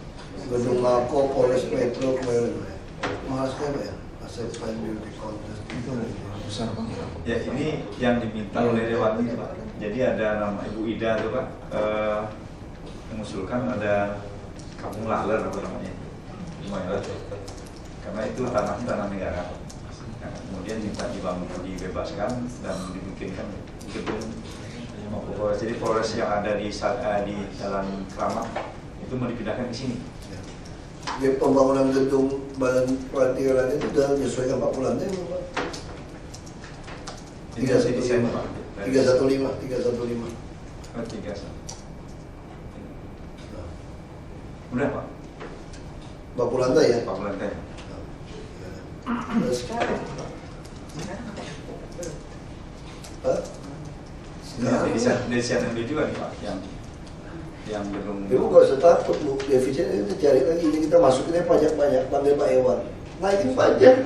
Gedung Mako, Polres Metro kemarin. Mahal sekali ya. Aset Fine Beauty Contest itu Besar banget. Ya ini yang diminta oleh Dewan itu Pak. Jadi ada nama Ibu Ida tuh Pak, mengusulkan ada kampung laler apa namanya, lumayan karena itu tanah negara. Nah, kemudian minta dibangun, dibebaskan dan dimungkinkan gedung maupun Polres. Jadi Polres yang ada di Jalan Keramat itu mau dipindahkan ke sini. Di pembangunan gedung Badan Peradilan itu sudah menyesuaikan Pak Pulanda itu Pak. Ini masih desain Pak. 315. 3 Udah Pak. Pak Pulanda ya. Pak Bulan teh. Terus Sekarang Pak? Ini desain yang juga nih Pak, yang gedung. Ibu gak usah takut Bu, defisit itu cari lagi, ini kita masukinnya pajak banyak, panggil Pak Ewan naikin pajak.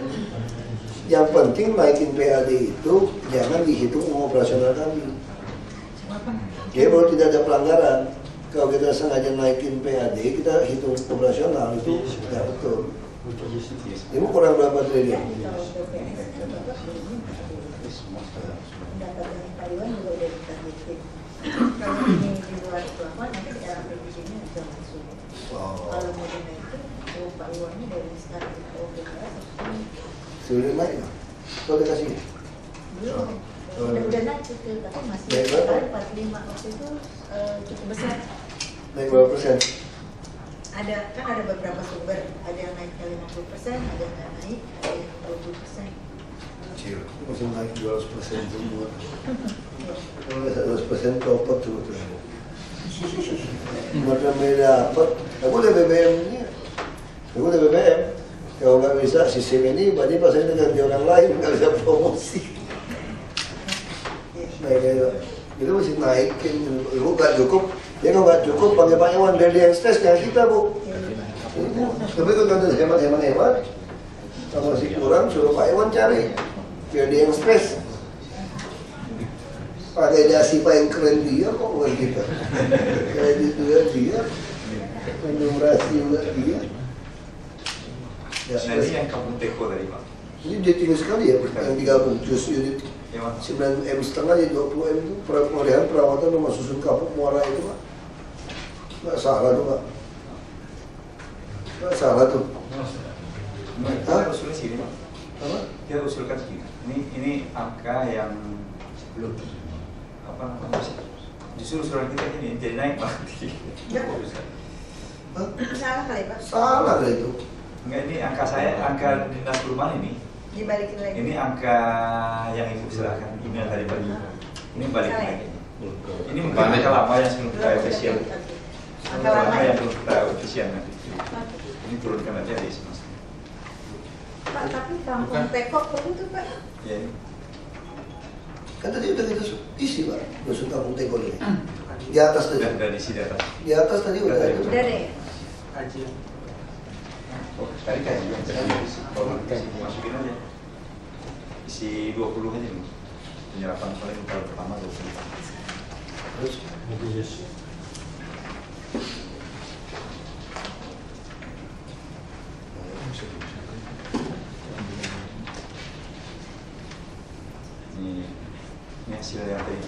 Yang penting naikin PAD itu jangan dihitung uang operasional kami. Jadi kalau tidak ada pelanggaran, kalau kita sengaja naikin PAD, kita hitung operasional itu tidak betul. Ibu kurang berapa triliun? kalau BPS kan Bapak belum data dari Taiwan juga udah ditargetin. Kalau ini di luar itu apa, nanti RAPBD-nya bisa masuk. Kalau mau dinaikin, Pak Iwannya dari sekarang kita BPS Sudah naik nggak? Kau udah kasih? belum. Udah naik itu, tapi masih Naik berapa? 45 waktu itu cukup besar. Naik berapa persen? Ada kan ada beberapa sumber, ada yang naik ke 50%, ada yang nggak naik, ada yang 20%. Kecil, masih naik 200% semua. Kalau 100% copot tuh. Macam beda apa? Aku udah BBM-nya. Aku udah BBM. Kalau nggak bisa sistem ini, berarti pas ini ganti orang lain nggak bisa promosi. Naik itu masih naikin. Ibu nggak cukup. Dia kalau nggak cukup panggil Pak Iwan dari yang stres kayak kita Bu. Ibu, tapi kalau ada hemat-hemat, kalau masih kurang suruh Pak Iwan cari biar dia yang stres. Pakai dasi Pak yang keren dia kok bukan kita. Kayak gitu dia, enumerasi juga dia. Ya, Nah ini yang kampung Teko tadi Pak. ini dia tinggi sekali ya, yang digabung jus unit Ya Pak. 9M setengah jadi 20M itu pengalihan perawatan rumah susun kapuk muara itu Pak. Nggak salah tuh Pak. Nggak salah tuh. Kita usulnya sini Pak. Apa? Kita usulkan segini. Ini angka yang belum apa namanya sih? Justru usulan kita ini jadi naik Pak. Hah? Salah kali Pak, Salah lah itu. Enggak, ini angka saya, angka dinas perumahan ini. dibalikin lagi. Ini angka yang ibu serahkan email tadi pagi. Ini balik lagi. Ini mungkin angka lama yang sebelum kita official. Angka lama ya? yang belum kita official nanti. Ini turunkan aja di sini. Pak, tapi kampung Teko perlu tuh Pak. Ya, ini. Kan tadi udah kita isi Pak, dusun kampung Teko ini. Di atas tadi. Udah di sini atas. Di atas tadi udah Udah, itu. Udah deh. Oh, tadi kayak juga kalau masukin aja. isi 20 aja nih. Penyerapan paling kalau pertama 20. Terus ini hasil yang tadi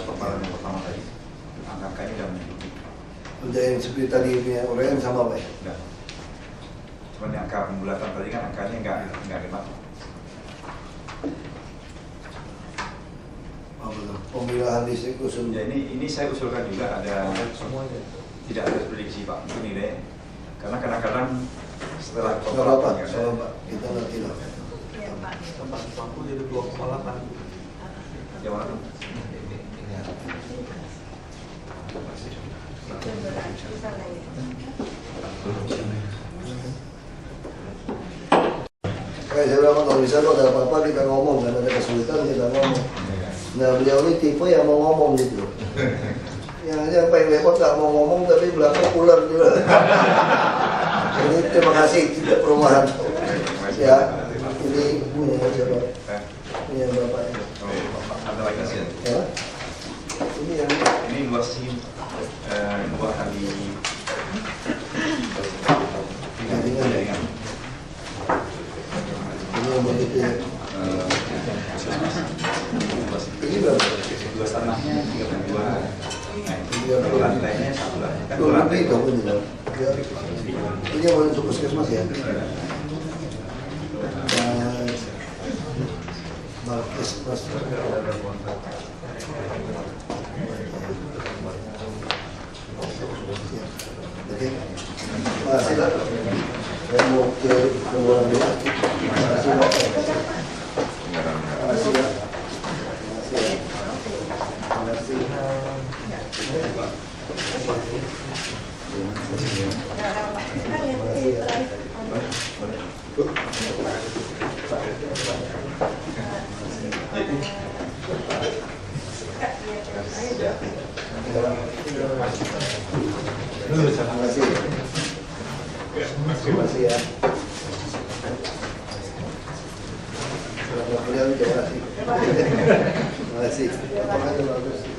paparan yang pertama tadi. Angka-angkanya udah mendukung. udah yang seperti tadi punya orang sama Pak. Udah. Cuman yang angka pembulatan tadi kan angkanya nggak lima. Pemilahan listrik usul. Ya ini saya usulkan juga ada tidak ada prediksi Pak untuk nilai karena kadang-kadang setelah Nggak apa-apa, Pak. Kita nanti lah. Ya Pak. Tempat lampu jadi 2,8. Yang mana tuh? Itu berarti salah ya. Kayak saya bilang kalau bisa ada apa-apa kita ngomong, kan ada kesulitan kita ngomong. Nah beliau ini tipe yang mau ngomong gitu. Yang paling repot nggak mau ngomong tapi belakang ular juga. Ini terima kasih tidak perumahan. Ya ini punya siapa? Ini yang bapaknya. Ada lagi sih. Ya. Ini yang Ini luas sih 2 kali jaringan. ini yang begitu ya. Ini berapa? 2,5-nya 3,2. Nah, Tiga itu lantainya 1 lah. Kan 2 Dua lantai. lebih dong ini dong. Ya. Ini yang mau untuk puskesmas ya. Puskesmas. Oke. Masih lah. Saya mau ke rumah dulu. Masih lah. Masih lah. Masih lah. Terima kasih ya. Selamat berjalan, terima kasih. Terima kasih. Terima kasih.